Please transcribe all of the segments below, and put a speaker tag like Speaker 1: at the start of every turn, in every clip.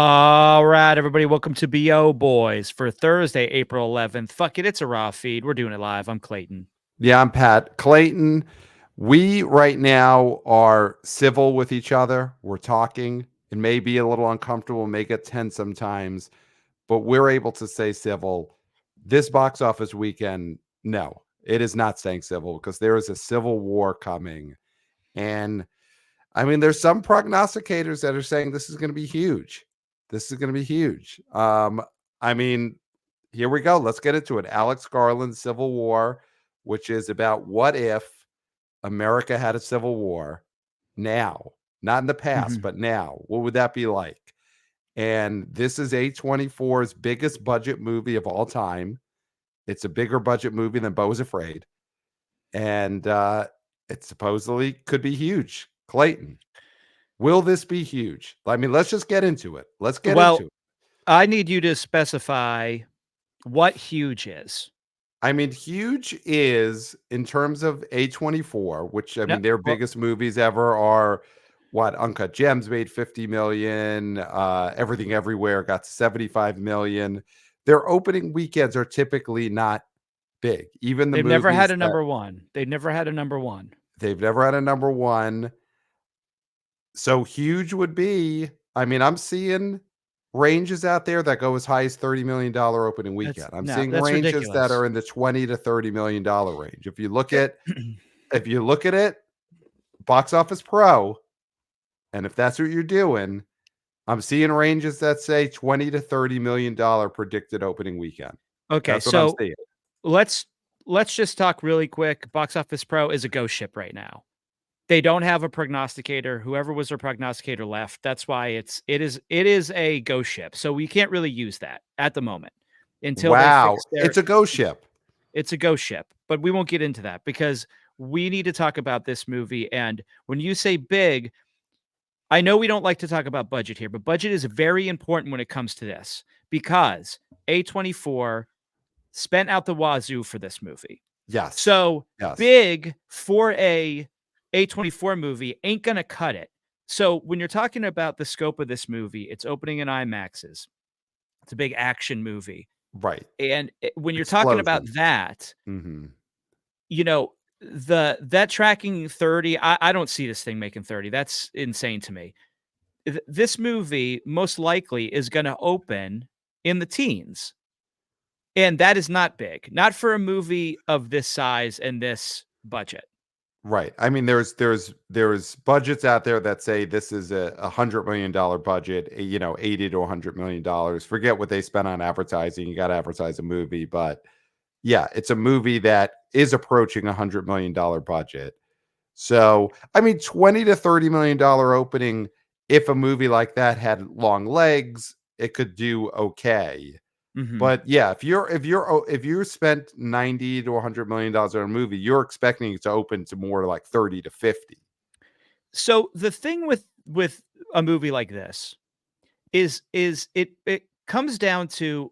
Speaker 1: All right, everybody, welcome to BO Boys for Thursday, April 11th. Fuck it, it's a raw feed. We're doing it live. I'm Clayton.
Speaker 2: Yeah, I'm Pat. Clayton, we right now are civil with each other. We're talking. It may be a little uncomfortable, may get tense sometimes, but we're able to stay civil. This box office weekend, no, it is not staying civil because there is a civil war coming. And I mean, there's some prognosticators that are saying this is going to be huge. This is going to be huge. I mean, here we go. Let's get into it. Alex Garland's Civil War, which is about what if America had a civil war now, not in the past, but now. What would that be like? And this is A24's biggest budget movie of all time. It's a bigger budget movie than Beau is Afraid. And it supposedly could be huge. Clayton, will this be huge? I mean, let's just get into it. Let's get into it.
Speaker 1: I need you to specify what huge is.
Speaker 2: I mean, huge is in terms of A24, which I mean, their biggest movies ever are what Uncut Gems made 50 million, Everything Everywhere got 75 million. Their opening weekends are typically not big. Even
Speaker 1: they've never had a number one. They've never had a number one.
Speaker 2: They've never had a number one. So huge would be, I mean, I'm seeing ranges out there that go as high as $30 million opening weekend. I'm seeing ranges
Speaker 1: ridiculous.
Speaker 2: that are in the $20 to $30 million range. If you look at it, Box Office Pro, and if that's what you're doing, I'm seeing ranges that say $20 to $30 million predicted opening weekend.
Speaker 1: Okay,
Speaker 2: that's what I'm seeing.
Speaker 1: Let's just talk really quick. Box Office Pro is a ghost ship right now. They don't have a prognosticator. Whoever was their prognosticator left. That's why it is a ghost ship. So we can't really use that at the moment until
Speaker 2: wow, it's a ghost ship.
Speaker 1: It's a ghost ship, but we won't get into that because we need to talk about this movie. And when you say big, I know we don't like to talk about budget here, but budget is very important when it comes to this because A24 spent out the wazoo for this movie.
Speaker 2: Yes.
Speaker 1: So big for a A24 movie ain't going to cut it. So when you're talking about the scope of this movie, it's opening in IMAXs. It's a big action movie.
Speaker 2: Right.
Speaker 1: And when you're talking about that, you know, that tracking 30, I don't see this thing making 30. That's insane to me. This movie most likely is going to open in the teens. And that is not big, not for a movie of this size and this budget.
Speaker 2: Right. I mean, there's budgets out there that say this is a $100 million budget, $80 to $100 million. Forget what they spent on advertising. You got to advertise a movie, but yeah, it's a movie that is approaching $100 million budget. So, I mean, $20 to $30 million opening. If a movie like that had long legs, it could do okay. But yeah, if you spent $90 to $100 million on a movie, you're expecting it to open to more like 30 to 50.
Speaker 1: So the thing with a movie like this is it comes down to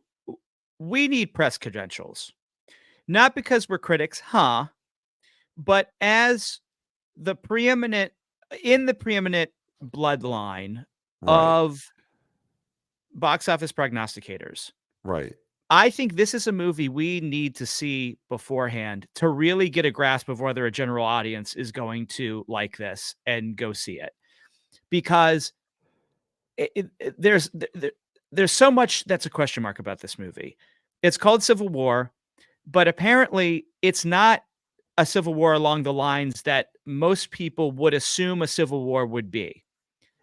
Speaker 1: we need press credentials. Not because we're critics, but as the preeminent bloodline of box office prognosticators.
Speaker 2: Right.
Speaker 1: I think this is a movie we need to see beforehand to really get a grasp of whether a general audience is going to like this and go see it. Because there's so much that's a question mark about this movie. It's called Civil War, but apparently it's not a civil war along the lines that most people would assume a civil war would be.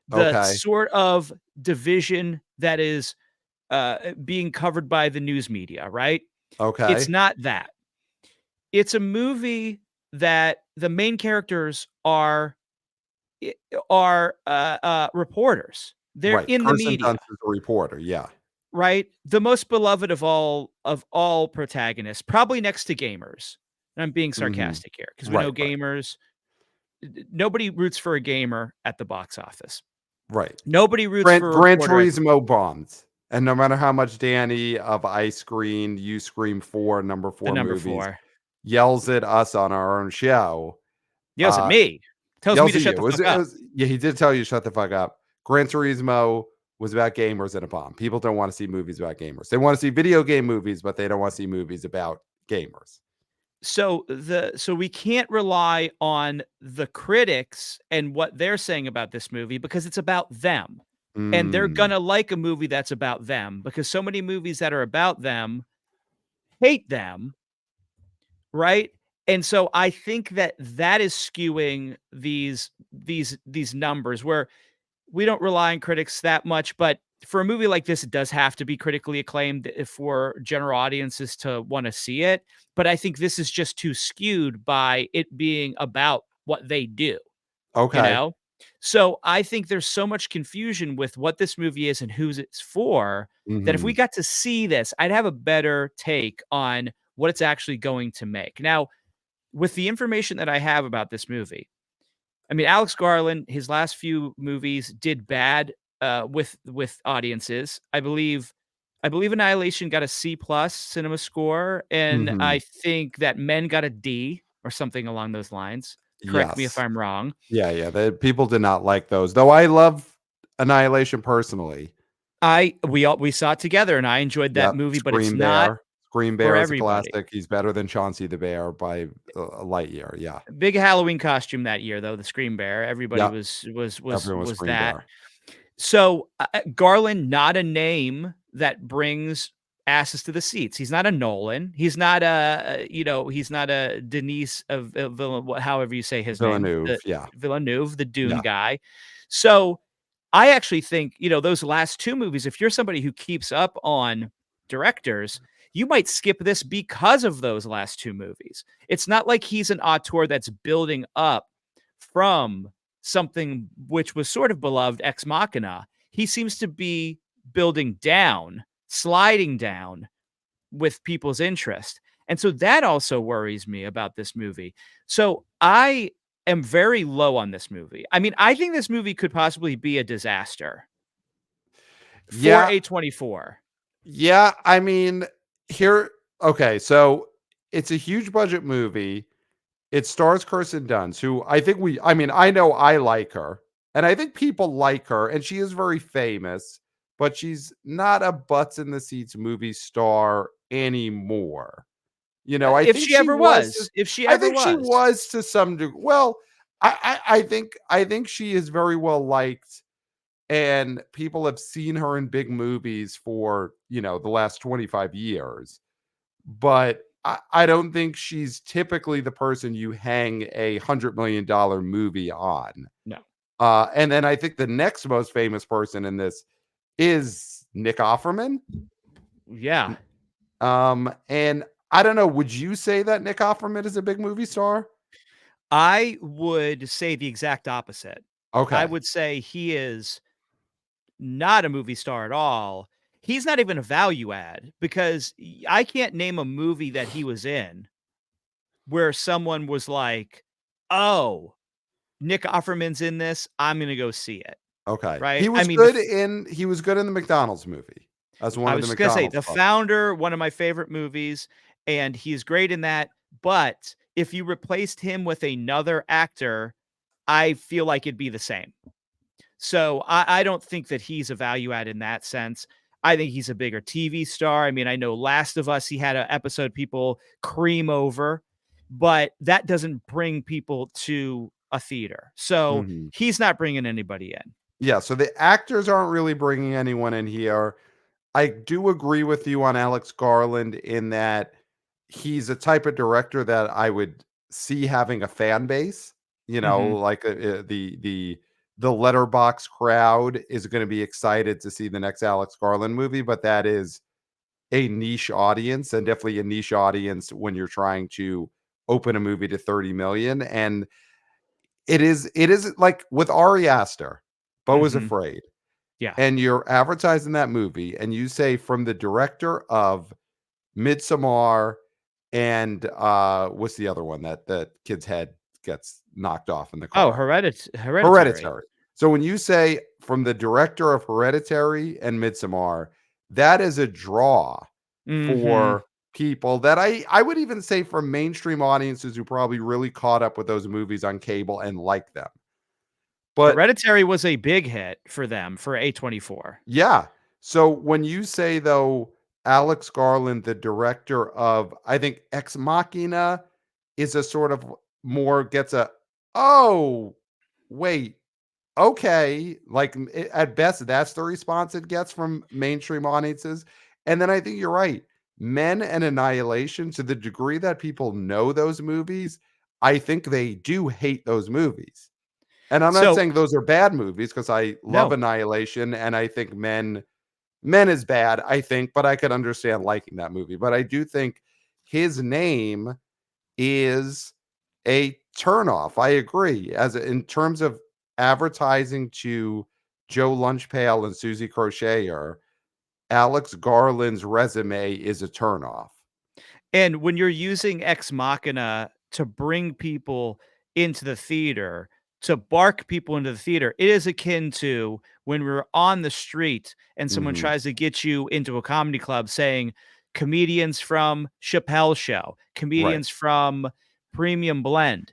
Speaker 1: The sort of division that is being covered by the news media, right?
Speaker 2: Okay.
Speaker 1: It's not that. It's a movie that the main characters are reporters. They're in the media.
Speaker 2: Dunst is a reporter, yeah.
Speaker 1: Right? The most beloved of all protagonists, probably next to gamers. And I'm being sarcastic here because we know gamers. Nobody roots for a gamer at the box office.
Speaker 2: Right.
Speaker 1: Nobody roots for
Speaker 2: Gran Turismo bombs. And no matter how much Danny of Ice Screen, You Scream 4, number 4 movies, yells at us on our own show.
Speaker 1: Yells at me. Tells me to shut the fuck up.
Speaker 2: Yeah, he did tell you to shut the fuck up. Gran Turismo was about gamers and a bomb. People don't want to see movies about gamers. They want to see video game movies, but they don't want to see movies about gamers.
Speaker 1: So we can't rely on the critics and what they're saying about this movie because it's about them. And they're
Speaker 2: Mm,
Speaker 1: gonna like a movie that's about them because so many movies that are about them hate them, right? And so I think that that is skewing these numbers where we don't rely on critics that much, but for a movie like this, it does have to be critically acclaimed for general audiences to want to see it. But I think this is just too skewed by it being about what they do, you
Speaker 2: okay.
Speaker 1: know? So I think there's so much confusion with what this movie is and who's it's for that if we
Speaker 2: Mhm.
Speaker 1: got to see this, I'd have a better take on what it's actually going to make. Now, with the information that I have about this movie, I mean, Alex Garland, his last few movies did bad with audiences. I believe Annihilation got a C plus cinema score, and I
Speaker 2: Mhm.
Speaker 1: think that Men got a D or something along those lines. Correct me if
Speaker 2: Yes.
Speaker 1: I'm wrong.
Speaker 2: Yeah, yeah, the people did not like those, though I love Annihilation personally.
Speaker 1: We saw it together, and I enjoyed that
Speaker 2: Yep,
Speaker 1: movie, but it's
Speaker 2: Scream
Speaker 1: not
Speaker 2: Bear. Scream
Speaker 1: for
Speaker 2: Bear is a
Speaker 1: everybody.
Speaker 2: classic. He's better than Chauncey the Bear by a light year, yeah.
Speaker 1: Big Halloween costume that year, though, the Scream Bear. Everybody
Speaker 2: Yep,
Speaker 1: was
Speaker 2: everyone was
Speaker 1: was
Speaker 2: Scream
Speaker 1: that.
Speaker 2: Bear.
Speaker 1: So, Garland, not a name that brings asses to the seats. He's not a Nolan. He's not he's not a Denise of however you say his name,
Speaker 2: Villeneuve, yeah,
Speaker 1: Villeneuve, the Dune
Speaker 2: yeah.
Speaker 1: guy. So, I actually think, those last 2 movies, if you're somebody who keeps up on directors, you might skip this because of those last 2 movies. It's not like he's an auteur that's building up from something which was sort of beloved, Ex Machina. He seems to be building down, sliding down with people's interest. And so that also worries me about this movie. So I am very low on this movie. I mean, I think this movie could possibly be a disaster for
Speaker 2: Yeah,
Speaker 1: A24.
Speaker 2: yeah, I mean, here okay, so it's a huge budget movie. It stars Kirsten Dunst, who I mean, I know I like her, and I think people like her, and she is very famous, but she's not a butts in the seats movie star anymore. You know, I
Speaker 1: If
Speaker 2: think
Speaker 1: she
Speaker 2: she
Speaker 1: ever
Speaker 2: was
Speaker 1: was, if she
Speaker 2: I
Speaker 1: ever
Speaker 2: think she
Speaker 1: was.
Speaker 2: was to some degree. Well, I think she is very well liked, and people have seen her in big movies for, the last 25 years. But I don't think she's typically the person you hang $100 million movie on.
Speaker 1: No.
Speaker 2: And then I think the next most famous person in this is Nick Offerman.
Speaker 1: Yeah.
Speaker 2: And I don't know, would you say that Nick Offerman is a big movie star?
Speaker 1: I would say the exact opposite. I
Speaker 2: Okay.
Speaker 1: would say he is not a movie star at all. He's not even a value add because I can't name a movie that he was in where someone was like, "Oh, Nick Offerman's in this. I'm gonna go see it."
Speaker 2: Okay.
Speaker 1: Right?
Speaker 2: He
Speaker 1: I
Speaker 2: was
Speaker 1: mean,
Speaker 2: good in he was good in the McDonald's movie as one
Speaker 1: I
Speaker 2: of
Speaker 1: was
Speaker 2: the
Speaker 1: just gonna say
Speaker 2: McDonald's
Speaker 1: The
Speaker 2: puppets.
Speaker 1: Founder, one of my favorite movies, and he's great in that. But if you replaced him with another actor, I feel like it'd be the same. So I don't think that he's a value add in that sense. I think he's a bigger TV star. I mean, I know Last of Us, he had an episode people cream over, but that doesn't bring people to a theater. So
Speaker 2: Mhm.
Speaker 1: he's not bringing anybody in.
Speaker 2: Yeah, so the actors aren't really bringing anyone in here. I do agree with you on Alex Garland in that he's a type of director that I would see having a fan base.
Speaker 1: Mhm.
Speaker 2: Like the letterbox crowd is going to be excited to see the next Alex Garland movie, but that is a niche audience, and definitely a niche audience when you're trying to open a movie to 30 million. And it is like with Ari Aster, Beau is
Speaker 1: Mhm.
Speaker 2: Afraid,
Speaker 1: Yeah.
Speaker 2: and you're advertising that movie, and you say from the director of Midsommar and what's the other one that kid's head gets knocked off in the
Speaker 1: Oh,
Speaker 2: car?
Speaker 1: Hereditary.
Speaker 2: Hereditary. So when you say from the director of Hereditary and Midsommar, that is a draw
Speaker 1: Mhm.
Speaker 2: for people that I would even say for mainstream audiences who probably really caught up with those movies on cable and like them. But
Speaker 1: Hereditary was a big hit for them, for A24.
Speaker 2: yeah. So when you say though, Alex Garland, the director of, I think Ex Machina is a sort of more gets a, oh, wait, okay. Like at best, that's the response it gets from mainstream audiences. And then I think you're right. Men and Annihilation, to the degree that people know those movies, I think they do hate those movies. And I'm not
Speaker 1: So
Speaker 2: saying those are bad movies because I love
Speaker 1: no.
Speaker 2: Annihilation and I think Men is bad, I think, but I could understand liking that movie. But I do think his name is a turnoff. I agree. As in terms of advertising to Joe Lunchpail and Susie Crocheter, Alex Garland's resume is a turnoff.
Speaker 1: And when you're using Ex Machina to bring people into the theater, to bark people into the theater, it is akin to when we're on the street and someone
Speaker 2: Mhm.
Speaker 1: tries to get you into a comedy club saying, comedians from Chappelle's Show,
Speaker 2: Right.
Speaker 1: comedians from Premium Blend.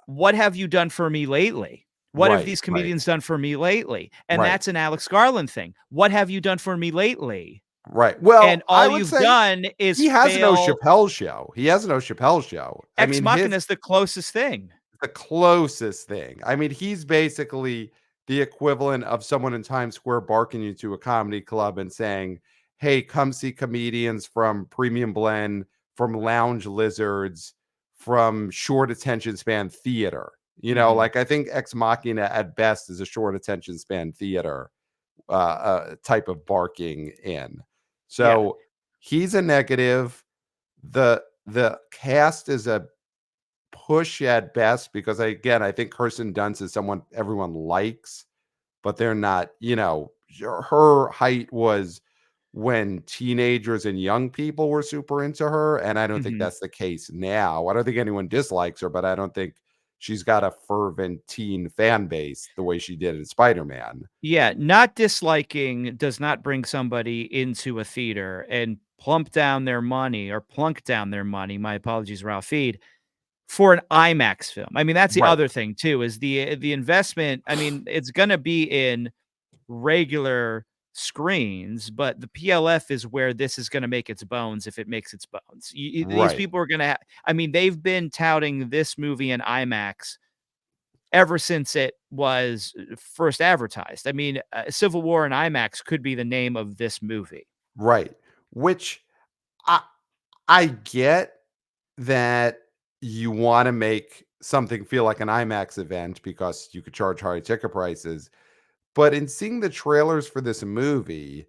Speaker 1: What have you done for me lately? What have
Speaker 2: Right.
Speaker 1: these
Speaker 2: Right.
Speaker 1: comedians done for me lately? And
Speaker 2: Right.
Speaker 1: that's an Alex Garland thing. What have you done for me lately?
Speaker 2: Right.
Speaker 1: And
Speaker 2: Well, I
Speaker 1: all
Speaker 2: would
Speaker 1: you've
Speaker 2: say
Speaker 1: done is
Speaker 2: he has no
Speaker 1: fail.
Speaker 2: Chappelle show. He has no Chappelle show. I
Speaker 1: Ex
Speaker 2: mean,
Speaker 1: Machina
Speaker 2: his
Speaker 1: is the closest thing.
Speaker 2: the closest thing. I mean, he's basically the equivalent of someone in Times Square barking you to a comedy club and saying, "Hey, come see comedians from Premium Blend, from Lounge Lizards, from short attention span theater."
Speaker 1: Mhm.
Speaker 2: Like I think Ex Machina at best is a short attention span theater type of barking in.
Speaker 1: Yeah.
Speaker 2: So he's a negative. The cast is a push at best because I think Kirsten Dunst is someone everyone likes, but they're not, her height was when teenagers and young people were super into her. And I don't think
Speaker 1: Mhm.
Speaker 2: that's the case now. I don't think anyone dislikes her, but I don't think she's got a fervent teen fan base the way she did in Spider-Man.
Speaker 1: Yeah, not disliking does not bring somebody into a theater and plump down their money or plunk down their money, my apologies, Ralph Feed, for an IMAX film. I mean, that's the
Speaker 2: Right.
Speaker 1: other thing too, is the investment. I mean, it's gonna be in regular screens, but the PLF is where this is gonna make its bones if it makes its bones. These
Speaker 2: Right.
Speaker 1: people are gonna I mean, they've been touting this movie in IMAX ever since it was first advertised. I mean, Civil War in IMAX could be the name of this movie.
Speaker 2: Right. Which I I get that you wanna make something feel like an IMAX event because you could charge high ticket prices, but in seeing the trailers for this movie,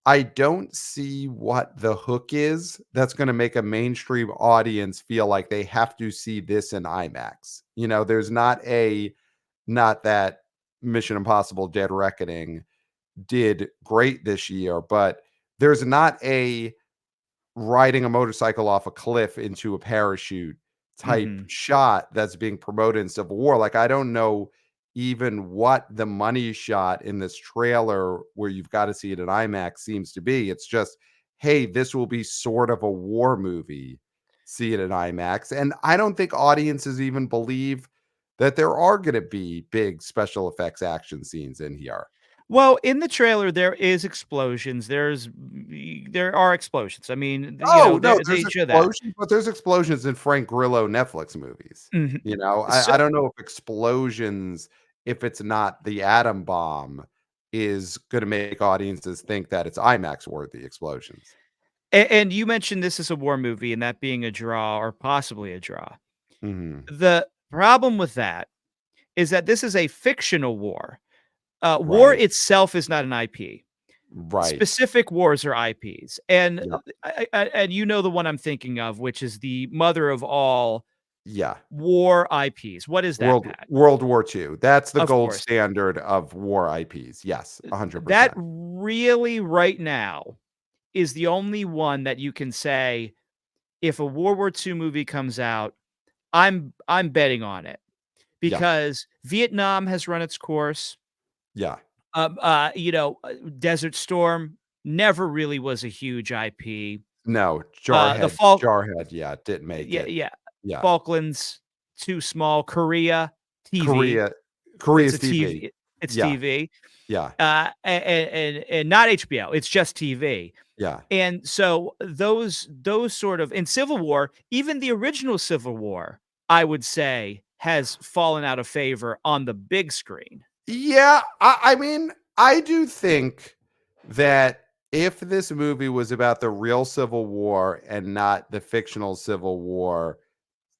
Speaker 2: I don't see what the hook is that's gonna make a mainstream audience feel like they have to see this in IMAX. There's not that Mission Impossible: Dead Reckoning did great this year, but there's not a riding a motorcycle off a cliff into a parachute type
Speaker 1: Mhm.
Speaker 2: shot that's being promoted in Civil War. Like, I don't know even what the money shot in this trailer where you've got to see it in IMAX seems to be. It's just, hey, this will be sort of a war movie. See it in IMAX. And I don't think audiences even believe that there are going to be big special effects action scenes in here.
Speaker 1: Well, in the trailer, there is explosions. There are explosions. I mean,
Speaker 2: Oh, no,
Speaker 1: they
Speaker 2: there's
Speaker 1: show that.
Speaker 2: explosions, but there's explosions in Frank Grillo Netflix movies.
Speaker 1: Mhm.
Speaker 2: I
Speaker 1: So
Speaker 2: don't know if explosions, if it's not the atom bomb, is gonna make audiences think that it's IMAX worthy explosions.
Speaker 1: and you mentioned this is a war movie and that being a draw or possibly a draw.
Speaker 2: Mhm.
Speaker 1: The problem with that is that this is a fictional war. War
Speaker 2: Right.
Speaker 1: itself is not an IP.
Speaker 2: Right.
Speaker 1: Specific wars are IPs, and
Speaker 2: Yeah.
Speaker 1: and you know the one I'm thinking of, which is the mother of all
Speaker 2: Yeah.
Speaker 1: war IPs. What is that, Pat?
Speaker 2: World War II. That's the
Speaker 1: Of
Speaker 2: gold
Speaker 1: course.
Speaker 2: standard of war IPs. Yes,
Speaker 1: That
Speaker 2: 100%.
Speaker 1: really right now is the only one that you can say, if a World War II movie comes out, I'm betting on it
Speaker 2: Yeah.
Speaker 1: because Vietnam has run its course.
Speaker 2: Yeah.
Speaker 1: Desert Storm never really was a huge IP.
Speaker 2: No,
Speaker 1: The Falk
Speaker 2: Jarhead, yeah, didn't make
Speaker 1: Yeah,
Speaker 2: it.
Speaker 1: yeah.
Speaker 2: Yeah.
Speaker 1: Falklands, too small. Korea, TV.
Speaker 2: Korea.
Speaker 1: It's a
Speaker 2: Korea's TV.
Speaker 1: TV. It's
Speaker 2: Yeah,
Speaker 1: TV,
Speaker 2: yeah,
Speaker 1: and not HBO. It's just TV.
Speaker 2: yeah.
Speaker 1: And so those sort of in Civil War, even the original Civil War, I would say, has fallen out of favor on the big screen.
Speaker 2: Yeah, I mean, I do think that if this movie was about the real Civil War and not the fictional Civil War,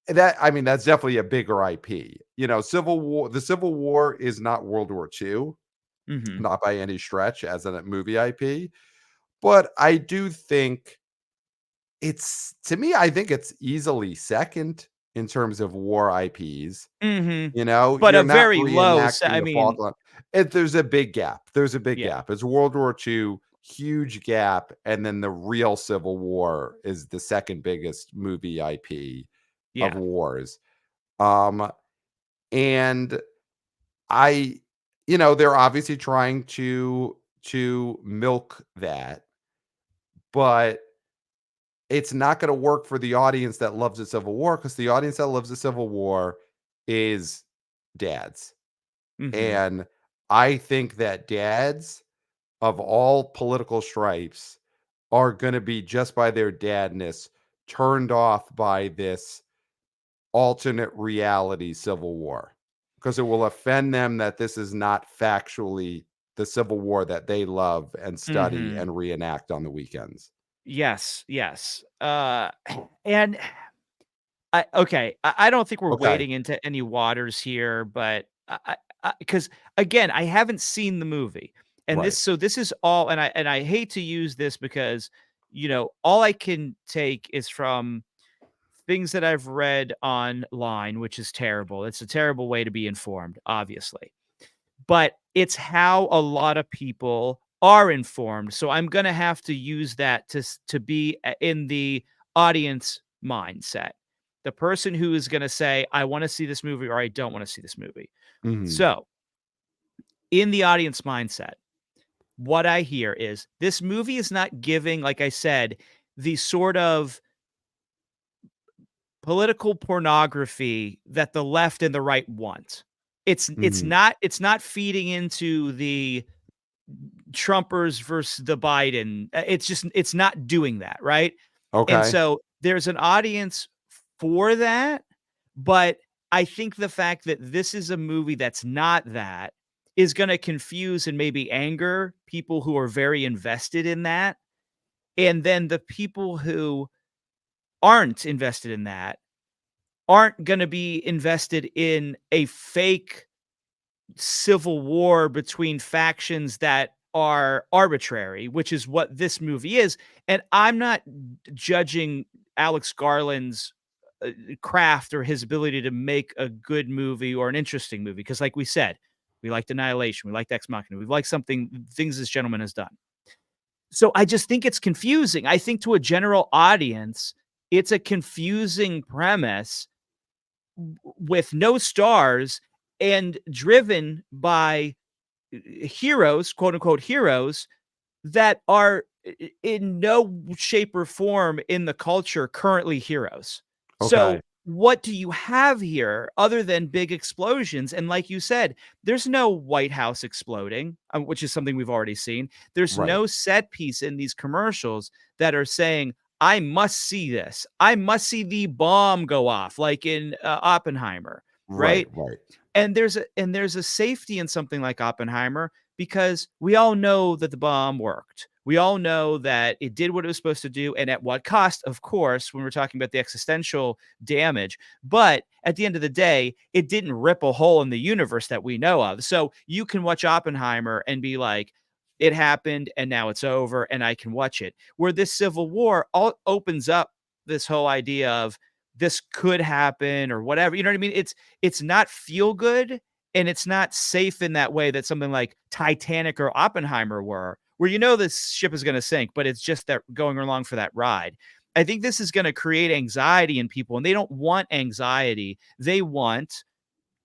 Speaker 2: that I mean, that's definitely a bigger IP. You know, Civil War, the Civil War is not World War II,
Speaker 1: Mhm.
Speaker 2: not by any stretch as a movie IP, but I do think it's to me, I think it's easily second in terms of war IPs.
Speaker 1: Mhm.
Speaker 2: You know,
Speaker 1: But a
Speaker 2: you're not
Speaker 1: very low sa
Speaker 2: reenacting
Speaker 1: I
Speaker 2: the
Speaker 1: mean,
Speaker 2: Falkland. There's a big gap. There's a big
Speaker 1: yeah.
Speaker 2: gap. It's World War II, huge gap, and then the real Civil War is the second biggest movie IP of
Speaker 1: Yeah.
Speaker 2: wars. Um, and I, you know, they're obviously trying to milk that, but it's not going to work for the audience that loves the Civil War because the audience that loves the Civil War is dads.
Speaker 1: Mhm.
Speaker 2: And I think that dads of all political stripes are going to be just by their dadness turned off by this alternate reality Civil War because it will offend them that this is not factually the Civil War that they love and study
Speaker 1: Mhm.
Speaker 2: and reenact on the weekends.
Speaker 1: Yes, yes. And I don't think we're
Speaker 2: Okay.
Speaker 1: wading into any waters here, but because again, I haven't seen the movie, and
Speaker 2: Right.
Speaker 1: this is all, and I hate to use this because all I can take is from things that I've read online, which is terrible. It's a terrible way to be informed, obviously, but it's how a lot of people are informed. So I'm gonna have to use that to be in the audience mindset. The person who is gonna say, "I wanna see this movie," or "I don't wanna see this movie."
Speaker 2: Mhm.
Speaker 1: So, in the audience mindset, what I hear is this movie is not giving, like I said, the sort of political pornography that the left and the right want.
Speaker 2: Mhm.
Speaker 1: It's not feeding into the Trumpers versus the Biden. It's not doing that, right? And
Speaker 2: Okay.
Speaker 1: so there's an audience for that, but I think the fact that this is a movie that's not that is gonna confuse and maybe anger people who are very invested in that, and then the people who aren't invested in that aren't gonna be invested in a fake civil war between factions that are arbitrary, which is what this movie is. And I'm not judging Alex Garland's craft or his ability to make a good movie or an interesting movie. Because, like we said, we liked Annihilation, we liked Ex Machina, we like things this gentleman has done. So I just think it's confusing. I think to a general audience, it's a confusing premise with no stars and driven by heroes, quote unquote heroes, that are in no shape or form in the culture currently heroes.
Speaker 2: Okay.
Speaker 1: So, what do you have here other than big explosions? And like you said, there's no White House exploding, which is something we've already seen. There's
Speaker 2: Right.
Speaker 1: no set piece in these commercials that are saying, I must see this. I must see the bomb go off, like in Oppenheimer,
Speaker 2: Right.
Speaker 1: right?
Speaker 2: Right.
Speaker 1: And there's a safety in something like Oppenheimer because we all know that the bomb worked. We all know that it did what it was supposed to do and at what cost, of course, when we're talking about the existential damage. But at the end of the day, it didn't rip a hole in the universe that we know of. So you can watch Oppenheimer and be like, it happened and now it's over and I can watch it. Where this Civil War all opens up this whole idea of this could happen or whatever. You know what I mean? It's not feel good and it's not safe in that way that something like Titanic or Oppenheimer were, where this ship is going to sink, but it's just that going along for that ride. I think this is going to create anxiety in people, and they don't want anxiety. They want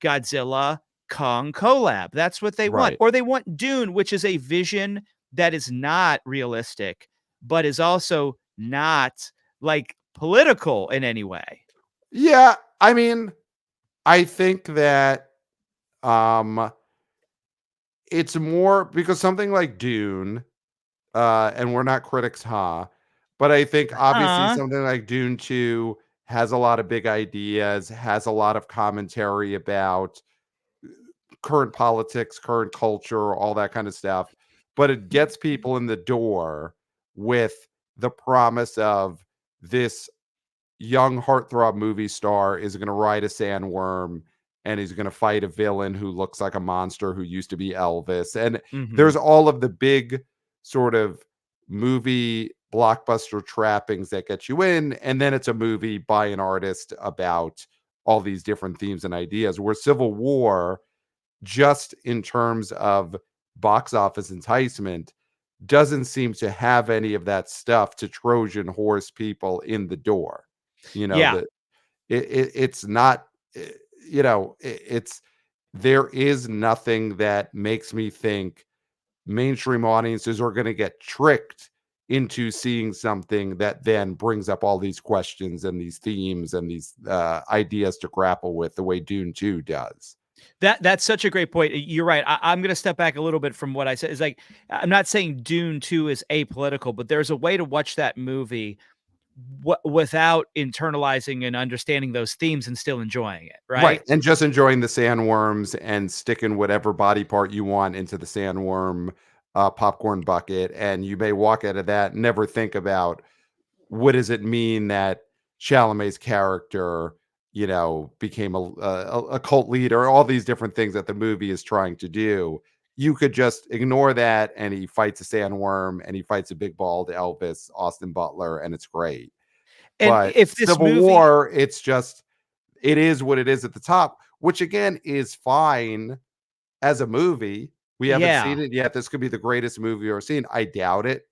Speaker 1: Godzilla Kong collab. That's what they want.
Speaker 2: Right.
Speaker 1: Or they want Dune, which is a vision that is not realistic, but is also not like political in any way.
Speaker 2: Yeah. I mean, I think that Um, it's more because something like Dune, and we're not critics, huh? But I think obviously
Speaker 1: Huh?
Speaker 2: something like Dune 2 has a lot of big ideas, has a lot of commentary about current politics, current culture, all that kind of stuff. But it gets people in the door with the promise of this young heartthrob movie star is going to ride a sandworm and he's going to fight a villain who looks like a monster who used to be Elvis. And
Speaker 1: Mhm.
Speaker 2: there's all of the big sort of movie blockbuster trappings that get you in. And then it's a movie by an artist about all these different themes and ideas. Where Civil War, just in terms of box office enticement, doesn't seem to have any of that stuff to Trojan horse people in the door. You know,
Speaker 1: Yeah.
Speaker 2: that it's not, eh, it's there is nothing that makes me think mainstream audiences are gonna get tricked into seeing something that then brings up all these questions and these themes and these, ideas to grapple with the way Dune 2 does.
Speaker 1: That's such a great point. You're right. I'm gonna step back a little bit from what I said. It's like, I'm not saying Dune 2 is apolitical, but there's a way to watch that movie without internalizing and understanding those themes and still enjoying it,
Speaker 2: Right,
Speaker 1: right?
Speaker 2: and just enjoying the sandworms and sticking whatever body part you want into the sandworm, popcorn bucket, and you may walk out of that and never think about what does it mean that Chalamet's character, became a cult leader, all these different things that the movie is trying to do. You could just ignore that, and he fights a sandworm, and he fights a big bald Elvis, Austin Butler, and it's great.
Speaker 1: And
Speaker 2: But
Speaker 1: if this
Speaker 2: Civil
Speaker 1: movie
Speaker 2: War, it is what it is at the top, which again is fine as a movie. We haven't
Speaker 1: yeah.
Speaker 2: seen it yet. This could be the greatest movie we've ever seen. I doubt it.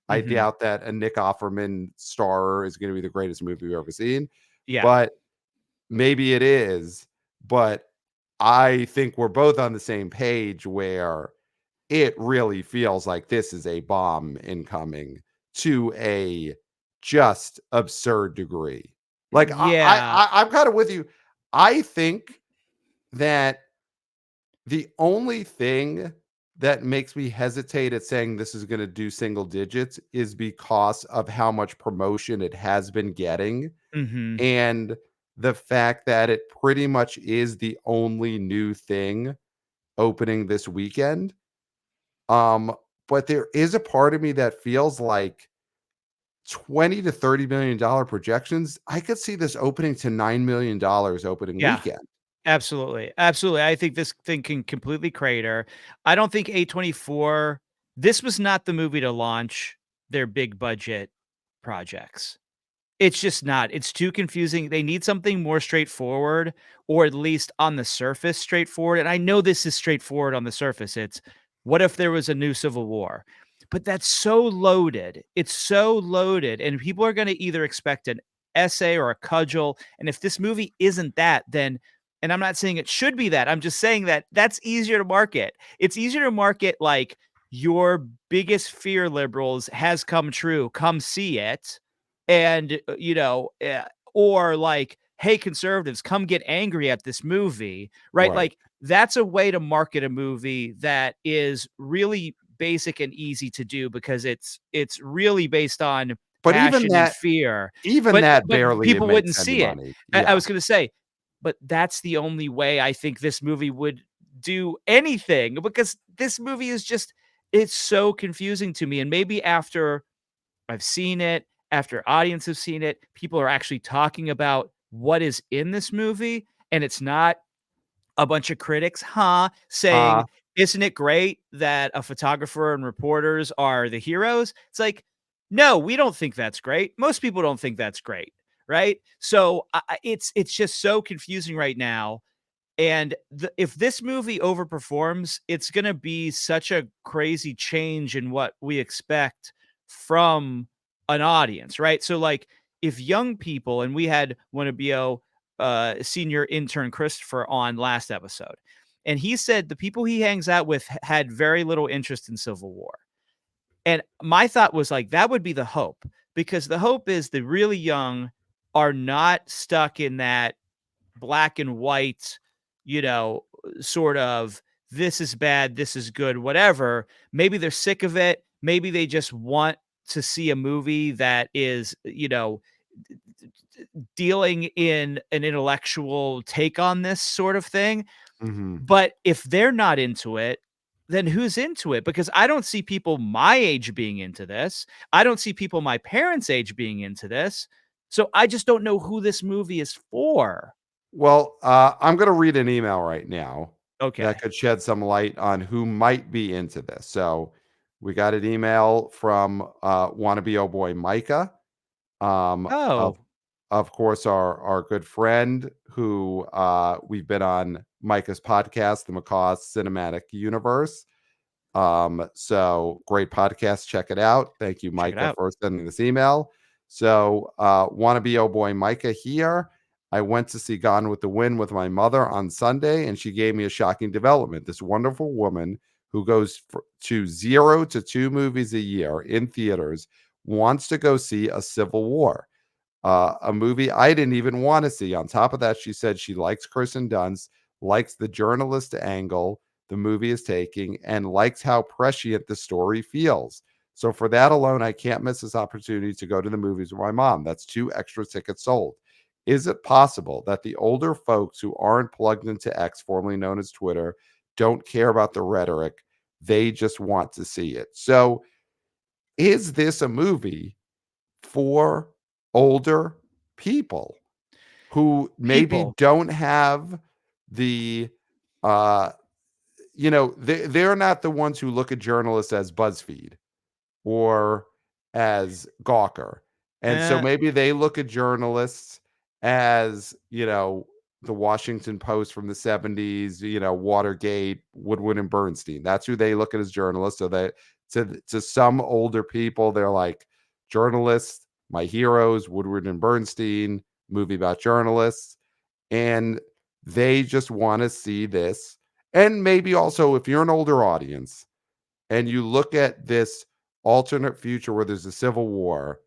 Speaker 2: I
Speaker 1: Mhm.
Speaker 2: doubt that a Nick Offerman star is going to be the greatest movie we've ever seen,
Speaker 1: Yeah.
Speaker 2: but maybe it is. But I think we're both on the same page where it really feels like this is a bomb incoming to a just absurd degree. Like
Speaker 1: Yeah.
Speaker 2: I'm kind of with you. I think that the only thing that makes me hesitate at saying this is going to do single digits is because of how much promotion it has been getting,
Speaker 1: Mhm.
Speaker 2: and the fact that it pretty much is the only new thing opening this weekend. But there is a part of me that feels like 20 to $30 million projections. I could see this opening to $9 million opening
Speaker 1: Yeah.
Speaker 2: weekend.
Speaker 1: Absolutely, absolutely. I think this thing can completely crater. I don't think A24, this was not the movie to launch their big budget projects. It's just not. It's too confusing. They need something more straightforward, or at least on the surface straightforward. And I know this is straightforward on the surface. It's, what if there was a new Civil War? But that's so loaded. It's so loaded. And people are going to either expect an essay or a cudgel. And if this movie isn't that, then, and I'm not saying it should be that, I'm just saying that that's easier to market. It's easier to market like, your biggest fear, liberals, has come true. Come see it. And, or like, hey, conservatives, come get angry at this movie, right?
Speaker 2: Right.
Speaker 1: Like, that's a way to market a movie that is really basic and easy to do because it's really based on
Speaker 2: But even
Speaker 1: passion and
Speaker 2: that
Speaker 1: fear.
Speaker 2: even
Speaker 1: But
Speaker 2: that
Speaker 1: but
Speaker 2: barely it
Speaker 1: people wouldn't
Speaker 2: makes any
Speaker 1: see it.
Speaker 2: money.
Speaker 1: I
Speaker 2: Yeah.
Speaker 1: was gonna say, but that's the only way I think this movie would do anything, because this movie is just, it's so confusing to me. And maybe after I've seen it, after audience have seen it, people are actually talking about what is in this movie, and it's not a bunch of critics, saying,
Speaker 2: Huh.
Speaker 1: "Isn't it great that a photographer and reporters are the heroes?" It's like, "No, we don't think that's great. Most people don't think that's great." Right? So it's just so confusing right now. And if this movie overperforms, it's going to be such a crazy change in what we expect from an audience, right? So, like, if young people, and we had one of BO senior intern Christopher on last episode, and he said the people he hangs out with had very little interest in Civil War. And my thought was like, that would be the hope, because the hope is the really young are not stuck in that black and white, you know, sort of this is bad, this is good, whatever. Maybe they're sick of it. Maybe they just want to see a movie that is, dealing in an intellectual take on this sort of thing.
Speaker 2: Mhm.
Speaker 1: But if they're not into it, then who's into it? Because I don't see people my age being into this. I don't see people my parents' age being into this. So I just don't know who this movie is for.
Speaker 2: Well, I'm going to read an email right now that
Speaker 1: Okay.
Speaker 2: could shed some light on who might be into this. So we got an email from wannabe oh boy Micah, um, of
Speaker 1: Oh,
Speaker 2: of course our good friend who we've been on Micah's podcast, the Macaw Cinematic Universe. So great podcast. Check it out. Thank you,
Speaker 1: check it
Speaker 2: Micah,
Speaker 1: out.
Speaker 2: for sending this email. So, wannabe oh boy, Micah here. I went to see Gone with the Wind with my mother on Sunday, and she gave me a shocking development. This wonderful woman who goes to 0 to 2 movies a year in theaters wants to go see a Civil War, a movie I didn't even want to see. On top of that, she said she likes Kirsten Dunst, likes the journalist angle the movie is taking, and likes how prescient the story feels. So for that alone, I can't miss this opportunity to go to the movies with my mom. That's 2 extra tickets sold. Is it possible that the older folks who aren't plugged into X, formerly known as Twitter, don't care about the rhetoric? They just want to see it. So is this a movie for older people who maybe
Speaker 1: People.
Speaker 2: don't have the uh they're not the ones who look at journalists as BuzzFeed or as Gawker. And so
Speaker 1: Eh,
Speaker 2: maybe they look at journalists as, the Washington Post from the 70s, Watergate, Woodward and Bernstein. That's who they look at as journalists. So that to some older people, they're like journalists, my heroes, Woodward and Bernstein, movie about journalists. And they just want to see this. And maybe also if you're an older audience and you look at this alternate future where there's a civil war,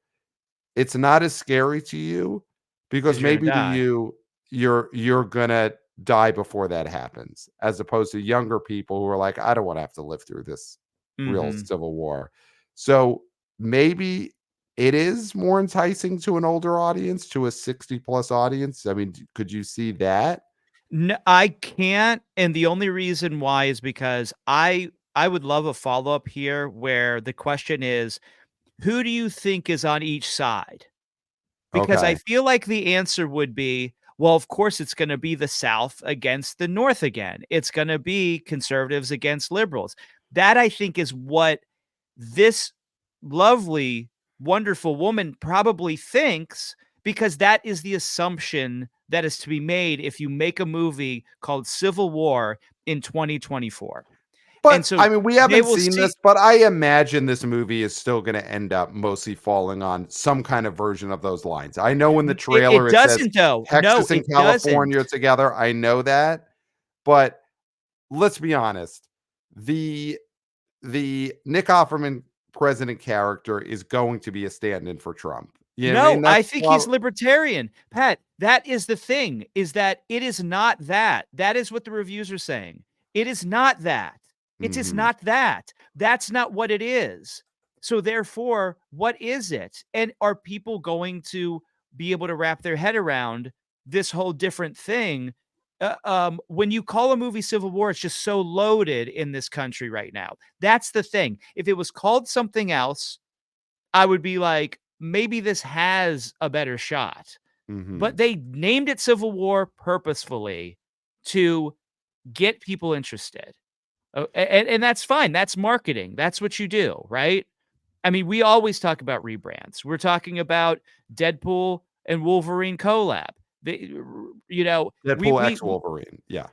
Speaker 2: it's not as scary to you because
Speaker 1: because you're gonna
Speaker 2: maybe to
Speaker 1: die.
Speaker 2: you you're gonna die before that happens, as opposed to younger people who are like, I don't want to have to live through this real
Speaker 1: Mhm.
Speaker 2: civil war. So maybe it is more enticing to an older audience, to a 60 plus audience. I mean, could you see that?
Speaker 1: No, I can't, and the only reason why is because I would love a follow-up here where the question is, who do you think is on each side? Because I
Speaker 2: Okay.
Speaker 1: feel like the answer would be, well, of course, it's gonna be the South against the North again. It's gonna be conservatives against liberals. That, I think, is what this lovely, wonderful woman probably thinks, because that is the assumption that is to be made if you make a movie called Civil War in 2024. And
Speaker 2: But,
Speaker 1: so
Speaker 2: I mean, we
Speaker 1: they
Speaker 2: haven't
Speaker 1: will
Speaker 2: seen
Speaker 1: see
Speaker 2: this, but I imagine this movie is still gonna end up mostly falling on some kind of version of those lines. I know in the
Speaker 1: it
Speaker 2: trailer it says
Speaker 1: doesn't though. No,
Speaker 2: Texas and
Speaker 1: it doesn't.
Speaker 2: California together. I know that, but let's be honest. The Nick Offerman president character is going to be a stand-in for Trump. You know what I
Speaker 1: No,
Speaker 2: mean?
Speaker 1: I
Speaker 2: That's
Speaker 1: think he's
Speaker 2: prob
Speaker 1: libertarian. Pat, that is the thing, is that it is not that. That is what the reviews are saying. It is not that. It is
Speaker 2: Mhm.
Speaker 1: not that. That's not what it is. So therefore, what is it? And are people going to be able to wrap their head around this whole different thing? When you call a movie Civil War, it's just so loaded in this country right now. That's the thing. If it was called something else, I would be like, maybe this has a better shot. But
Speaker 2: Mhm.
Speaker 1: they named it Civil War purposefully to get people interested. And that's fine. That's marketing. That's what you do, right? I mean, we always talk about rebrands. We're talking about Deadpool and Wolverine collab. They,
Speaker 2: Deadpool X Wolverine. Yeah.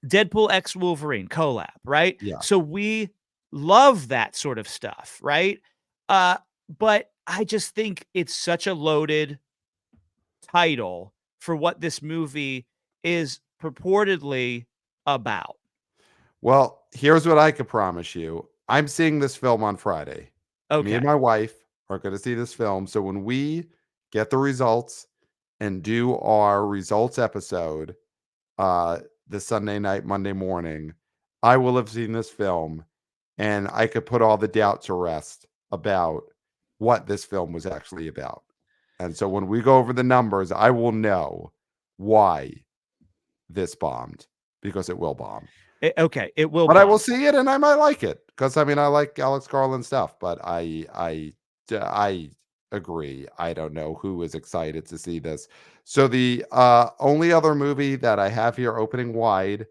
Speaker 1: Deadpool X Wolverine collab, right?
Speaker 2: Yeah.
Speaker 1: So we love that sort of stuff, right? Uh, but I just think it's such a loaded title for what this movie is purportedly about.
Speaker 2: Well, here's what I could promise you. I'm seeing this film on Friday. Me and
Speaker 1: Okay.
Speaker 2: my wife are going to see this film. So when we get the results and do our results episode, uh, the Sunday night, Monday morning, I will have seen this film and I could put all the doubt to rest about what this film was actually about. And so when we go over the numbers, I will know why this bombed because it will bomb.
Speaker 1: Okay, it will
Speaker 2: But I will
Speaker 1: bomb.
Speaker 2: see it and I might like it because I mean I like Alex Garland stuff, but I agree. I don't know who is excited to see this. So the only other movie that I have here opening wide